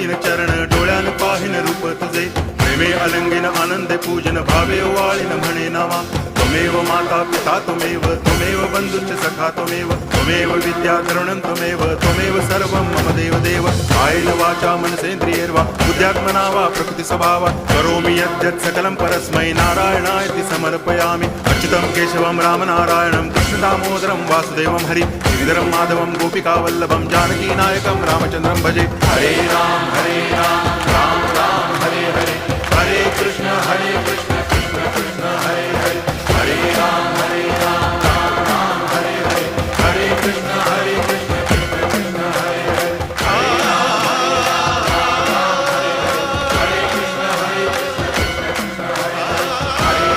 दीन चरण डोळ्यान पाहिन रूप तुझे प्रेमे अलंगिन आनंदे पूजन भावे वाळीन म्हणे नावा त्वमेव माता पिता त्वमेव बंधुश्च सखा त्वमेव विद्या द्रवणं त्वमेव सर्वं मम देव कायेन वाचा मनसेन्द्रियैर्वा बुद्ध्यात्मना वा प्रकृति स्वभावात् करोमि यद्यत् सकलं परस्मै नारायणायति समर्पयामि अच्युतं केशवं रामनारायणं कृष्णदामोदरं वासुदेवं हरि गिरिधरं माधवं गोपिकावल्लभं जानकीनायकं रामचन्द्रं भजे हरे राम राम राम हरे हरे हरे कृष्ण